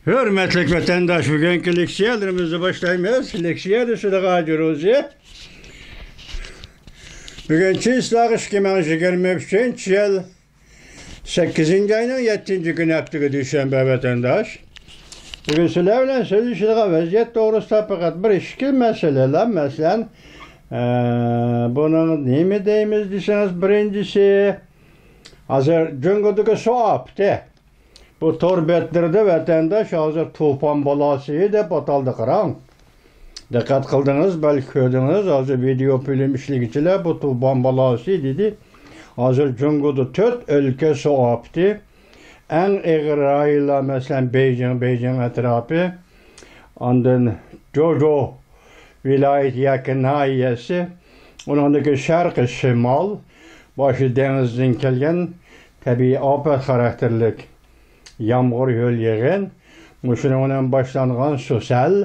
Hürmetlik vatandaş, bugünkü leksiyalarımızı başlaymayız. Leksiya da şurada gidiyoruz. Bugünkü ıslak işkemenci gelmek için çiyel 8. ayının 7. günü yaptığı düşenbe vatandaş. Bugün sizlerle sözleştiği vaziyet doğrusu fakat bir işkil meseleler. Mesela bunun ne mi deyimiz deseniz birincisi hazır cüngüdeki su aptı. Bu torbetlerde vatandaş hazır tufan balası da bataldı kıran. Dikkat kıldınız, belki gördünüz, hazır video film işlikçiler bu tufan balası dedi. Hazır cüngüdü 4 ülke su aptı. En ağır ayla mesela Beijing etrafı. Ondan Jojo vilayet yakın nahiyesi. Onundaki şarkı şimal. Başı denizden kelgen tabii afet karakterlik yağmur yol yağın. Muşunun başlanğan susal.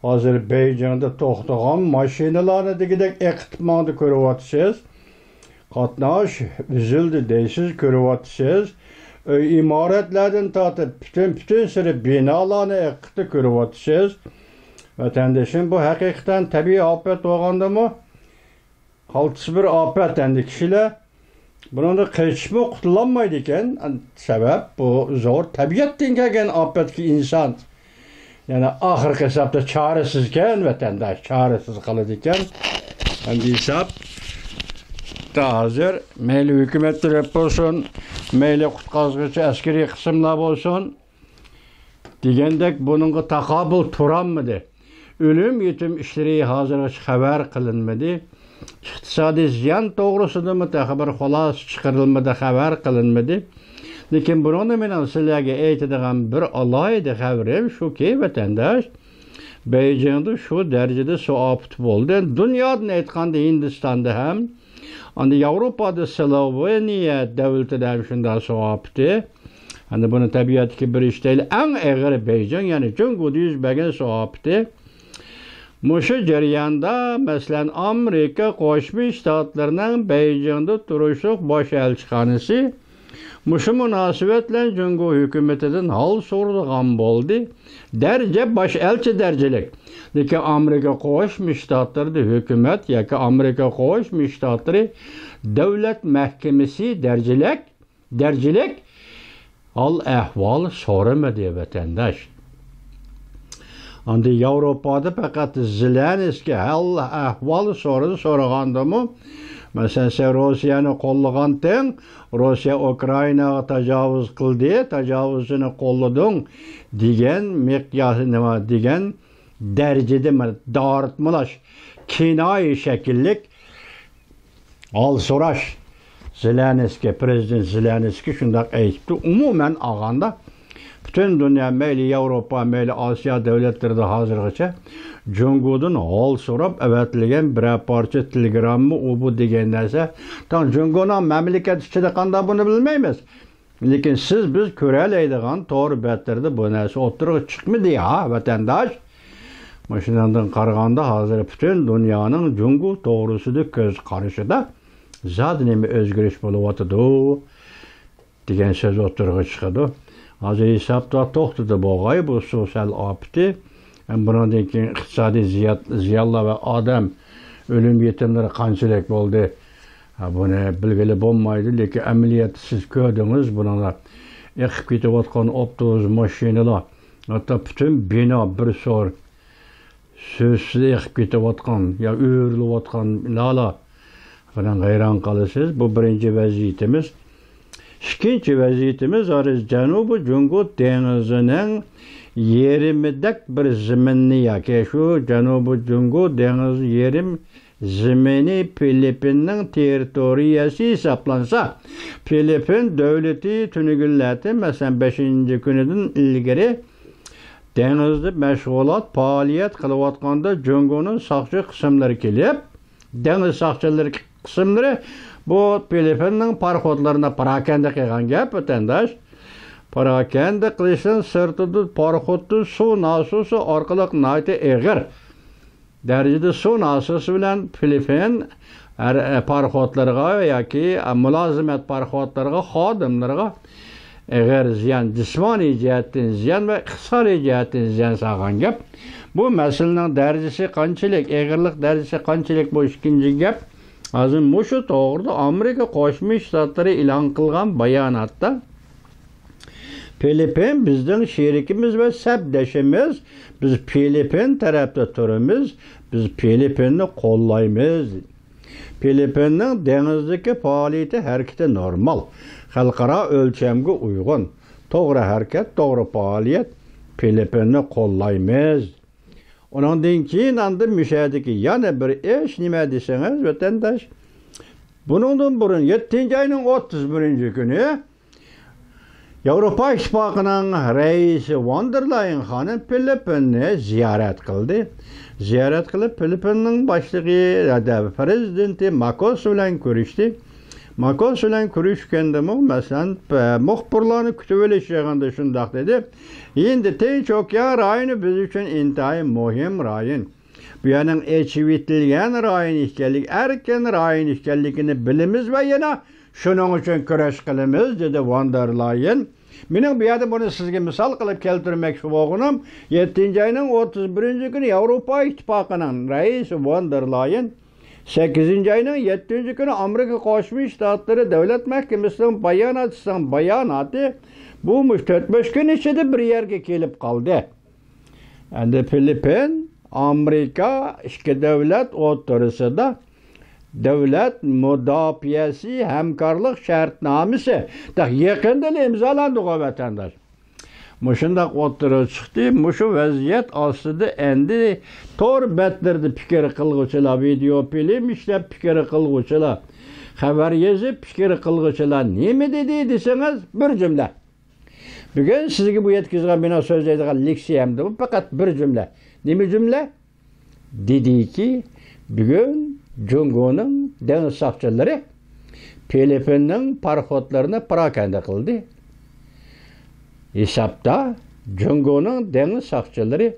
Hazır Beijing'de toxtağan maşinalarını digidek ekipmanı görüyorsunuz. Katnaş üzüldü deysiz görüyorsunuz. İmaretlerden tatıp bütün sürü binalarını ekipte görüyorsunuz. Vatandaşın bu hakikaten tabii afet olğanda mı? Haltısı bir afet dendi kişiler. Bunun da kısmı kutulanmaydı iken, sebep bu zor tabiattan gelgen afet ki insan. Yani ahir hesapta çaresizken vatandaş çaresiz kalıdiken, hem hesap da hazır, meyli hükümetler olsun, meyli kutkazgıcı askeri kısımlar olsun, digendek bunun takabül turanmadı. Ölüm yetim işleri hazır haber kılınmadı. İktisadi ziyan doğrusunda mütehaber xolas çıkarılmadı, haber kılınmadı. Lekin bunu men sizlarga aytadigan bir alayda xabarim shuki vatandaş Beijing'de şu derecede su afet bo'ldi. Dunyodan aytganda Hindistonda ham, anda Avrupa'da Sloveniya davlatida ham shunday su afeti. Anda buni tabiatki bir ish değil. En ağır Beijing, yani Cungu'da yüz bergan su afeti. Muşu jarayonda mesela Amerika Qo'shma Shtatlarning Beijing'da turishliq bosh elchixonasi muşu münasibat bilan Jungo hukumatidan hal so'ralgan bo'ldi. Derece baş elçi dercelik. Lekin Amerika Qo'shma Shtatlarida hukumat yoki Amerika Qo'shma Shtatlari davlat mahkamasi dercelik hal ahvol so'ramadi vatandaş. Anda Avrupa'da fakat Zelenskiy hal ahvol so'raganda mı? Mesela sen Rusya'nı kollagandan, Rusya Ukrayna'ya tecavüz kıldı, tecavüzünü kolladın diyen miqyasını diyen derecede dağıtmalaş, kinayi şekillik al soraş. Zelenskiy, Prezident Zelenskiy şundak ayıptı. Umumen ağanda bütün dünya meyli Avrupa, meyli Asya devletleri de hazırgıça Cungu'dan hal sorap evetligen bir parça telegramı o bu degen narsa. Tam Cungu'nun memleket içinde qanda bunu bilmeymiz. Lekin biz köreleydigan to'g'ri betlarda bu narsa o'tirib chiqmadi ya vatandaş. Maşinandan qaraganda hazır bütün dünyanın Cungu to'g'risida ko'z qarashida zat nima o'zgarish bo'lyapti degan so'z o'tirib chiqadi. Hazır hesapta to'xtadi bo'g'ay bu sosyal afeti. Bundan keyin iqtisodiy ziyonlar ve adam ölüm yetimleri qanchalik bo'ldi. Buni bilgili bo'lmaydi, lekin amaliyotda siz ko'rdingiz bunlar eqib ketayotgan avtobus mashinalar, hatto bütün bino bir so'r so'zsiz eqib ketayotgan ya o'rilayotgan binolar bilan hayron qolasiz. Bu birinchi vaziyatimiz. İkinci vaziyetimiz Janubiy Jungo dengizining yerimidek bir zimini yoki şu Janubiy Jungo dengiz yerim zimini Filipinning territoriyasi hisoblansa, Filipin davlati tunugillati mesela 5. kunidan ilgari dengizda mashg'ulot faoliyat qilayotganda Jungoning soqchi qismlari kelib, dengiz soqchilari qismlari bu Filipinning parxodlarına parakende qilgan gap vatandaş. Parakende qilishdan sirtida parxodda suv nasosi orqali nayta eg'ir derecede suv nasosi bilan Filipin parxodlarga yoki mulozimat parxodlarga xodimlarga eğer ziyan cismani cihetten ziyan ve iqtisadi cihetten ziyan sağan gap. Bu meselenin derecesi qanchalik, eğerlik derecesi qanchalik bu ikinci gap. Azın muşu doğruda Amerika Qo'shma Shtatlari e'lon qilgan bayonotda Filipin bizden şerikimiz ve sebdeşimiz. Biz Filipin tarafta turumuz. Biz Filipinni kollaymiz. Filipinning dengizdeki faaliyeti hareketi normal. Xalqaro ölçemge uygun. To'g'ri hareket, to'g'ri faaliyet. Filipinni kollaymiz. Ondan keyin anda müşahedeki yana bir iş nima deseniz vatandaş. Bundan burun 7. ayının 31. günü Avrupa İttifaqının reisi von der Leyen hanım Filipinni ziyaret kıldı. Ziyaret kılıp Filipin'nin başlığı prezidenti Marcos bilen görüştü. Marcos bilen görüşkende mesela muhbirlarını kütübeleşeceğinde şundak dedi. Şimdi Tinç Okyan rayonu biz için intayin muhim rayon. Bu yanın eçivitilgen rayon işgallik, erken rayon işgallikini bilimiz ve yine şunun için küreş kılımız dedi von der Leyen. Benim bir yerde bunu sizge misal kılıp keltirmek şu boğunum. 7. ayının 31. günü Avrupa İttifaqının reisi von der Leyen 8. ayının 7. günü Amerika Qo'shma Shtatlari Devlet Mahkemesi'nin bayanatı bulmuş 4-5 gün içinde bir yerge kelip kaldı. Yani Filipin, Amerika iki devlet oturusunda devlet müdafiası hemkarlık şartnamesi da yakında imzalandı o vatandaş. Muşundak oturup çıktı, muşu vaziyet aslında endi tor betlerdi fikir kılgıçılar, video film işte fikir kılgıçılar, haber yazıp fikir kılgıçılar ne mi dedi deseniz bir cümle. Bugün sizge bu yetkizgan bana söz edilen leksiyemdi bu fakat bir cümle. Ne mi cümle? Dedi ki bugün Jungo'nun deniz sakçıları Filipin'nin parxotlarını parakende kıldı. Hesapta Jungo'nun deniz sakçıları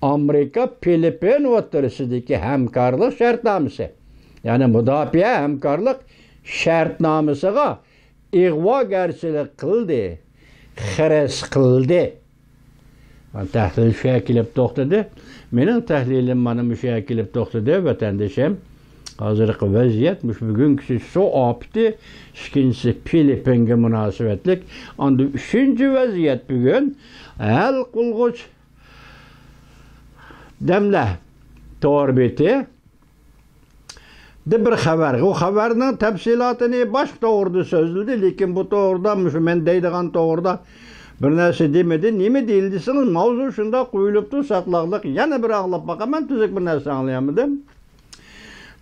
Amerika Filipin oturusundaki hemkarlık şartnamesi yani müdafaa hemkarlık şartnamesiga ig'vogarchilik qildi, xares qildi. Tahlil şuya kelib to'xtadi. Mening tahlilim mana şuya kelib to'xtadi vatandoshim. Hozirgi vaziyat bugünkü su opti, ikincisi Filipinga munosabatlik. Onda üçüncü vaziyat bugün hal qilg'uch damla to'rbeti de bir xabar. O xabarning tafsilotini boshqa to'g'rida so'zildi, lekin bu to'g'rida men deydigan to'g'rida bir narsa demedi. Nima deyildi deseniz mavzu shunda qo'yilibdi, saqlaqliq. Yana bir anglab baqaman, tuzuk bir narsa anglayamadim.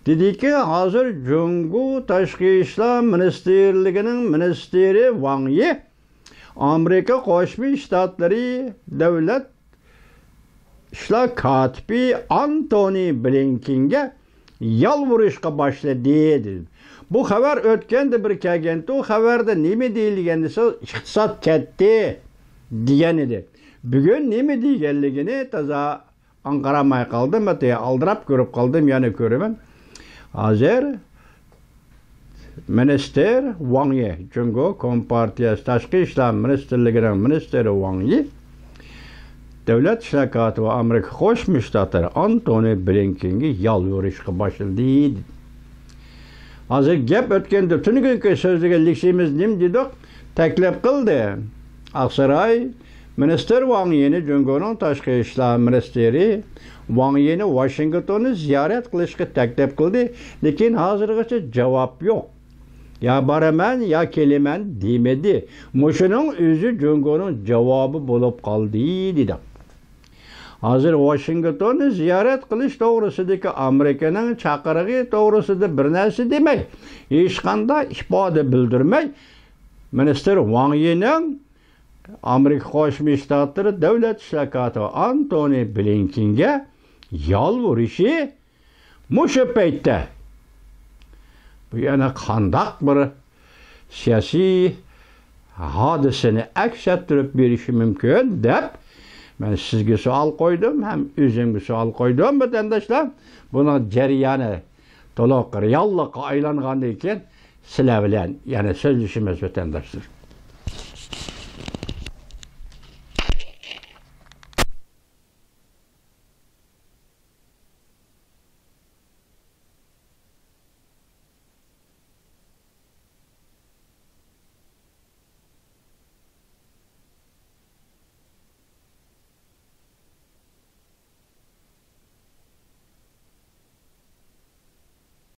Dedi ki hazır Jungo Tashqi ishlar ministerligining ministeri Wang Yi Amerika Qo'shma Shtatlari davlat ishlar katibi Antony Blinkenga yalvurishga boshladi dedi. Bu xabar o'tganda bir kelganda u xabarda nima deyilgan desa iqtisod ketdi degan edi. Bugun nima deganligini toza anqaramay qoldim, aldirab ko'rib qoldim, yana ko'raman. Hazır minister Wang Yi, Jungo Kompartiyasi Tashqi ishlar ministerligining ministeri Wang Yi Davlat ishlar katibi Amerika Qo'shma Shtatlari Antony Blinkenga yalvurishga boshladi. Hazır gap o'tganda tunugunki so'zlagan leksiyamiz nim dedik, taklif qildi. Aqsaray minister Wang Yi'ni Jungoning tashqi ishlar ministeri Wang Yi'ni Washingtonni ziyorat qilishga taklif qildi, lekin hozirgacha javob yo'q. Ya boraman, ya kelaman demedi. Mushuning o'zi Jungoning javobi bo'lib qoldi dedi. Hozir Washingtonni ziyorat qilish to'g'risidagi Amerikaning chaqirig'i to'g'risida bir narsa demay, hech qanday ifoda bildirmay, minister Wang Yi'ning Amerika Qo'shma Shtatlari davlat ishlar katibi Antony Blinkenga yalvurishi mushu paytda bu yana qandaq bir siyosiy hodisani aks ettirib berishi mumkin deb men sizga savol qo'ydim, ham o'zimga savol qo'ydim vatandoshlar. Buni jarayoni to'liq reallikqa aylangandan keyin sizlar bilan yana so'zlashamiz vatandoshlar.